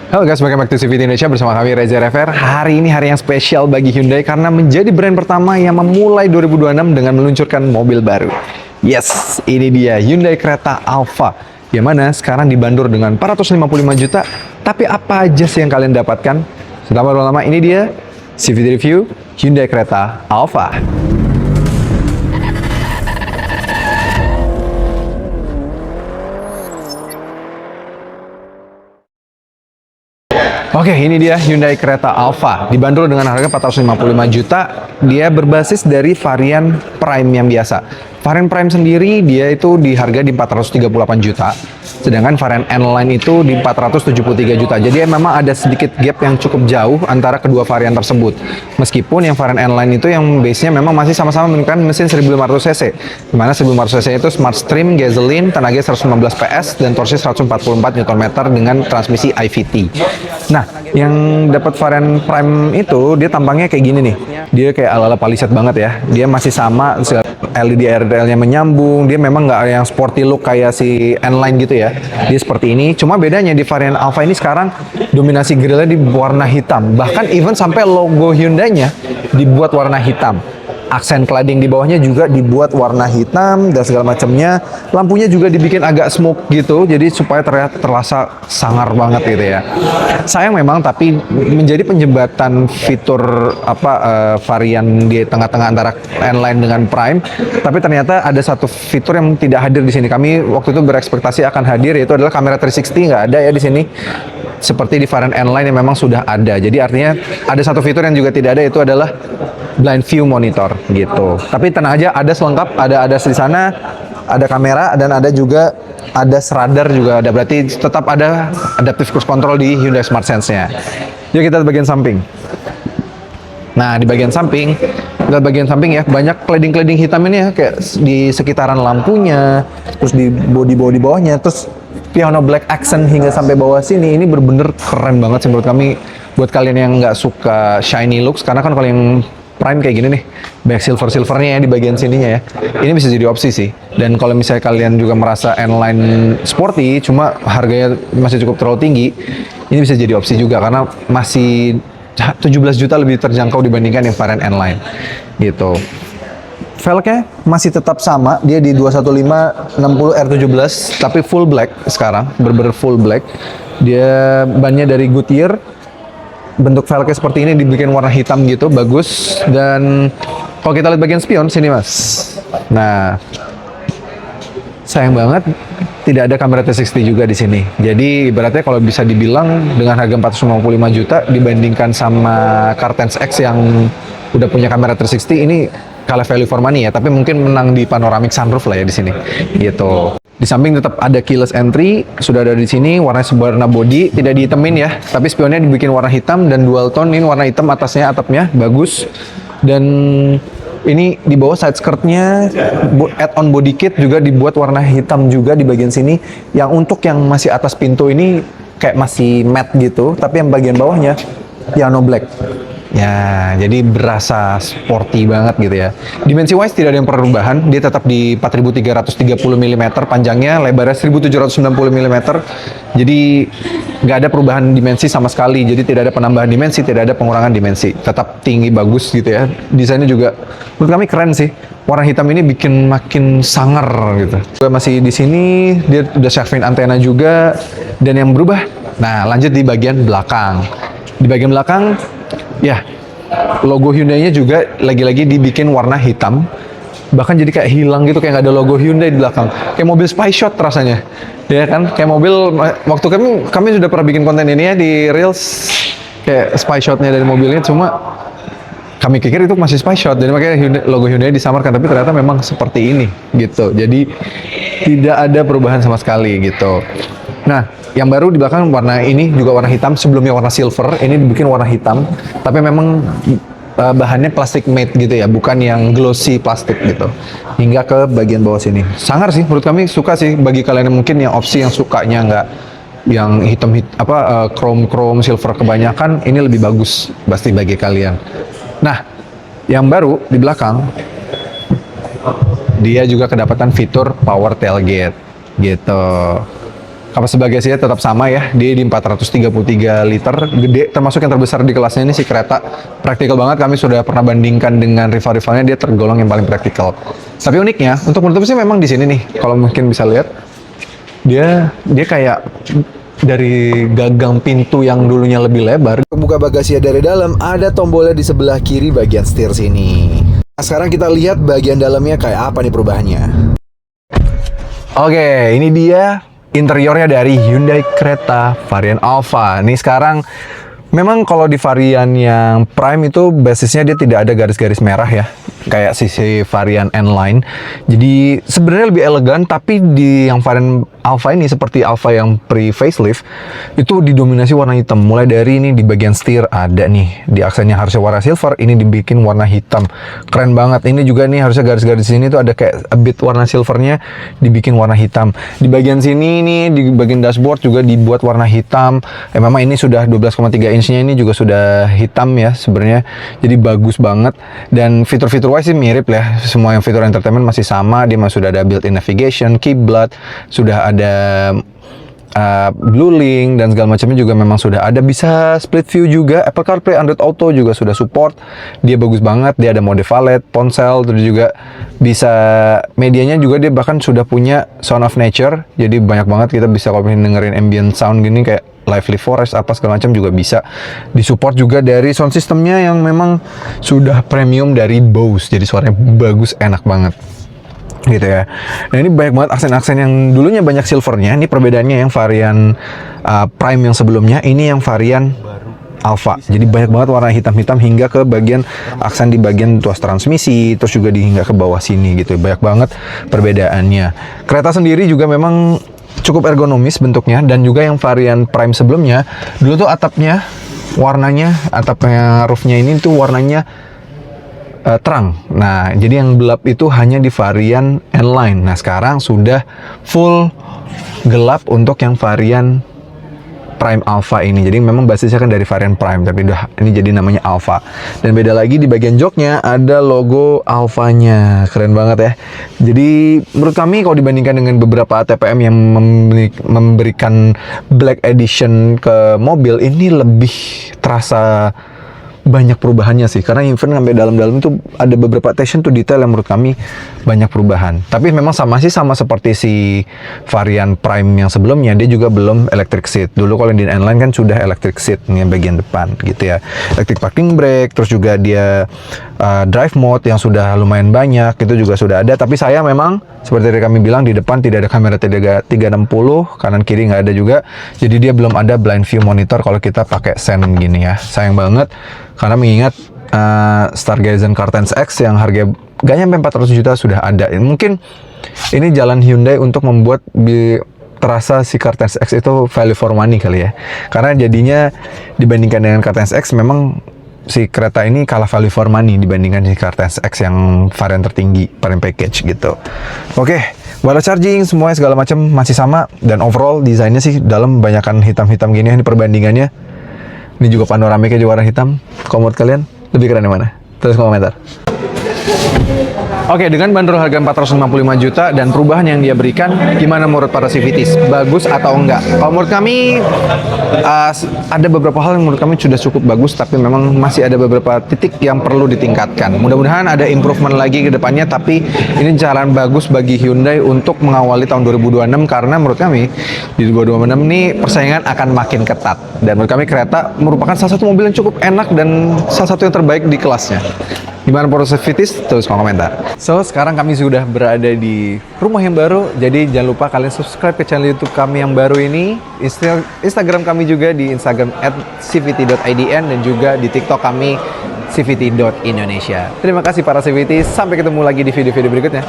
Halo guys, welcome back to CVT Indonesia bersama kami Reza Rever. Hari ini hari yang spesial bagi Hyundai karena menjadi brand pertama yang memulai 2026 dengan meluncurkan mobil baru. Yes, ini dia Hyundai Creta Alpha. Yang mana sekarang dibanderol dengan 455 juta. Tapi apa aja sih yang kalian dapatkan? Selama lama ini dia CVT Review Hyundai Creta Alpha. Oke, ini dia Hyundai Creta Alpha. Dibanderol dengan harga 455 juta. Dia berbasis dari varian Prime yang biasa. Varian Prime sendiri dia itu di harga di 438 juta. Sedangkan varian N-Line itu di 473 juta. Jadi memang ada sedikit gap yang cukup jauh antara kedua varian tersebut. Meskipun yang varian N-Line itu yang base-nya memang masih sama-sama menggunakan mesin 1500 cc. Di mana 1500 cc itu Smart Stream gasoline, tenaga 115 PS dan torsi 144 Nm dengan transmisi IVT. Nah, yang dapat varian Prime itu dia tampangnya kayak gini nih. Dia kayak ala-ala Palisade banget ya. Dia masih sama LED RDL-nya menyambung. Dia memang nggak yang sporty look kayak si N-Line gitu ya. Dia seperti ini. Cuma bedanya di varian Alpha ini sekarang dominasi grillnya di warna hitam. Bahkan even sampai logo Hyundai-nya dibuat warna hitam. Aksen cladding di bawahnya juga dibuat warna hitam dan segala macamnya. Lampunya juga dibikin agak smoke gitu, jadi supaya terasa sangar banget gitu ya. Sayang memang, tapi menjadi penjembatan fitur varian di tengah-tengah antara N-Line dengan Prime. Tapi ternyata ada satu fitur yang tidak hadir di sini. Kami waktu itu berekspektasi akan hadir, yaitu adalah kamera 360, nggak ada ya di sini. Seperti di varian N-Line yang memang sudah ada. Jadi artinya ada satu fitur yang juga tidak ada, yaitu adalah blind view monitor gitu. Tapi tenang aja, ada selengkap, ada di sana, ada kamera dan ada juga radar juga ada. Berarti tetap ada adaptive cruise control di Hyundai Smart Sense-nya. Yuk kita bagian samping. Nah, di bagian samping, ya banyak cladding hitam ini ya, kayak di sekitaran lampunya, terus di body bawahnya, terus piano black accent hingga sampai bawah sini. Ini bener-bener keren banget sih menurut kami. Buat kalian yang nggak suka shiny looks, karena kan kalau yang Prime kayak gini nih, banyak silvernya ya di bagian sininya ya. Ini bisa jadi opsi sih. Dan kalau misalnya kalian juga merasa N-Line sporty, cuma harganya masih cukup terlalu tinggi, ini bisa jadi opsi juga karena masih 17 juta lebih terjangkau dibandingkan yang varian N-Line gitu. Velgnya masih tetap sama, dia di 215/60 R17, tapi full black sekarang, bener-bener full black. Dia bannya dari Goodyear. Bentuk velgnya seperti ini, dibikin warna hitam gitu, bagus. Dan kalau kita lihat bagian spion sini mas, nah sayang banget tidak ada kamera 360 juga di sini. Jadi ibaratnya kalau bisa dibilang dengan harga 455 juta dibandingkan sama Cartens X yang udah punya kamera 360, ini kalah value for money ya. Tapi mungkin menang di panoramic sunroof lah ya di sini gitu. Di samping tetap ada keyless entry, sudah ada di sini, warnanya sewarna body, tidak dihitemin ya, tapi spionnya dibikin warna hitam dan dual tone. Ini warna hitam atasnya, atapnya bagus. Dan ini di bawah side skirtnya add-on body kit juga dibuat warna hitam juga di bagian sini. Yang untuk yang masih atas pintu ini kayak masih matte gitu, tapi yang bagian bawahnya piano black. Ya, jadi berasa sporty banget gitu ya. Dimensi wise tidak ada yang perubahan, dia tetap di 4330 mm panjangnya, lebarnya 1790 mm. Jadi nggak ada perubahan dimensi sama sekali. Jadi tidak ada penambahan dimensi, tidak ada pengurangan dimensi. Tetap tinggi, bagus gitu ya. Desainnya juga menurut kami keren sih. Warna hitam ini bikin makin sangar gitu. Masih di sini dia udah shark fin antena juga. Dan yang berubah, nah lanjut di bagian belakang. Di bagian belakang, ya, logo Hyundai-nya juga lagi-lagi dibikin warna hitam. Bahkan jadi kayak hilang gitu, kayak nggak ada logo Hyundai di belakang. Kayak mobil spy shot rasanya. Ya kan? Kayak mobil, waktu kami sudah pernah bikin konten ini ya di Reels. Kayak spy shot-nya dari mobilnya, cuma kami pikir itu masih spy shot. Jadi makanya logo Hyundai disamarkan, tapi ternyata memang seperti ini gitu. Jadi tidak ada perubahan sama sekali gitu. Nah, yang baru di belakang warna ini juga warna hitam, sebelumnya warna silver, ini dibikin warna hitam, tapi memang bahannya plastik matte gitu ya, bukan yang glossy plastik gitu. Hingga ke bagian bawah sini. Sangar sih, menurut kami suka sih. Bagi kalian yang mungkin yang opsi yang sukanya nggak yang hitam chrome silver kebanyakan, ini lebih bagus pasti bagi kalian. Nah, yang baru di belakang, dia juga kedapatan fitur power tailgate gitu. Kapasitas bagasinya tetap sama ya, dia di 433 liter, gede, termasuk yang terbesar di kelasnya ini si kereta. Praktikal banget, kami sudah pernah bandingkan dengan rival-rivalnya, dia tergolong yang paling praktikal. Tapi uniknya, untuk menutup sih memang di sini nih, kalau mungkin bisa lihat, dia kayak dari gagang pintu yang dulunya lebih lebar. Buka bagasinya dari dalam, ada tombolnya di sebelah kiri bagian setir sini. Nah, sekarang kita lihat bagian dalamnya kayak apa nih perubahannya. Oke, ini dia interiornya dari Hyundai Creta varian Alpha. Nih sekarang memang kalau di varian yang Prime itu basisnya dia tidak ada garis-garis merah ya, kayak sisi varian N-Line. Jadi sebenarnya lebih elegan, tapi di yang varian Alpha ini seperti Alpha yang pre-facelift itu didominasi warna hitam. Mulai dari ini di bagian setir ada nih, di aksennya harusnya warna silver, ini dibikin warna hitam. Keren banget. Ini juga nih harusnya garis-garis sini tuh ada kayak a bit warna silvernya, dibikin warna hitam. Di bagian sini nih, di bagian dashboard juga dibuat warna hitam. Memang ini sudah 12,3 inchnya, ini juga sudah hitam ya sebenarnya. Jadi bagus banget. Dan fitur-fitur wise sih mirip ya. Semua yang fitur entertainment masih sama. Dia masih sudah ada built-in navigation, kiblat, sudah ada Blue Link dan segala macamnya juga memang sudah ada. Bisa split view juga, Apple CarPlay, Android Auto juga sudah support. Dia bagus banget, dia ada mode valet, ponsel, terus juga bisa medianya juga dia bahkan sudah punya sound of nature. Jadi banyak banget kita bisa kalau dengerin ambient sound gini kayak Lively Forest apa segala macam juga bisa. Disupport juga dari sound systemnya yang memang sudah premium dari Bose. Jadi suaranya bagus, enak banget gitu ya. Nah ini banyak banget aksen-aksen yang dulunya banyak silvernya. Ini perbedaannya yang varian Prime yang sebelumnya, ini yang varian Alpha. Jadi banyak banget warna hitam-hitam hingga ke bagian aksen di bagian tuas transmisi, terus juga hingga ke bawah sini gitu. Banyak banget perbedaannya. Kereta sendiri juga memang cukup ergonomis bentuknya, dan juga yang varian Prime sebelumnya dulu tuh atapnya warnanya, atapnya roofnya ini tuh warnanya terang. Nah, jadi yang gelap itu hanya di varian N-Line. Nah, sekarang sudah full gelap untuk yang varian Prime Alpha ini. Jadi memang basisnya kan dari varian Prime, tapi udah ini jadi namanya Alpha. Dan beda lagi di bagian joknya ada logo Alphanya. Keren banget ya. Jadi menurut kami kalau dibandingkan dengan beberapa TPM yang memberikan Black Edition ke mobil, ini lebih terasa banyak perubahannya sih, karena even sampai dalam-dalam itu ada beberapa attention to detail yang menurut kami banyak perubahan. Tapi memang sama seperti si varian Prime yang sebelumnya, dia juga belum electric seat. Dulu kalau di N-Line kan sudah electric seat nih bagian depan gitu ya, electric parking brake, terus juga dia drive mode yang sudah lumayan banyak, itu juga sudah ada. Tapi saya memang seperti yang kami bilang, di depan tidak ada kamera 360, kanan kiri nggak ada juga, jadi dia belum ada blind view monitor kalau kita pakai Sen gini ya. Sayang banget, karena mengingat Stargazer Car10 X yang harga gak nyampe 400 juta sudah ada. Mungkin ini jalan Hyundai untuk membuat terasa si Car10 X itu value for money kali ya. Karena jadinya dibandingkan dengan Car10 X memang si kereta ini kalah value for money dibandingkan si Car10 X yang varian tertinggi, varian package gitu. Oke, wireless charging semuanya segala macam masih sama, dan overall desainnya sih dalam banyakan hitam-hitam gini. Ini perbandingannya. Ini juga panoramiknya juga warna hitam. Kalau menurut kalian lebih keren yang mana? Tulis komentar. Oke, dengan bandrol harga 455 juta dan perubahan yang dia berikan, gimana menurut para CVTs? Bagus atau enggak? Kalau menurut kami, ada beberapa hal yang menurut kami sudah cukup bagus, tapi memang masih ada beberapa titik yang perlu ditingkatkan. Mudah-mudahan ada improvement lagi ke depannya, tapi ini jalan bagus bagi Hyundai untuk mengawali tahun 2026, karena menurut kami di 2026 ini persaingan akan makin ketat. Dan menurut kami kereta merupakan salah satu mobil yang cukup enak dan salah satu yang terbaik di kelasnya. Gimana proses CVTs? Tulis komentar. So, sekarang kami sudah berada di rumah yang baru. Jadi jangan lupa kalian subscribe ke channel YouTube kami yang baru ini. Instagram kami juga di Instagram @cvt.idn, dan juga di TikTok kami cvt.indonesia. Terima kasih para CVT. Sampai ketemu lagi di video-video berikutnya.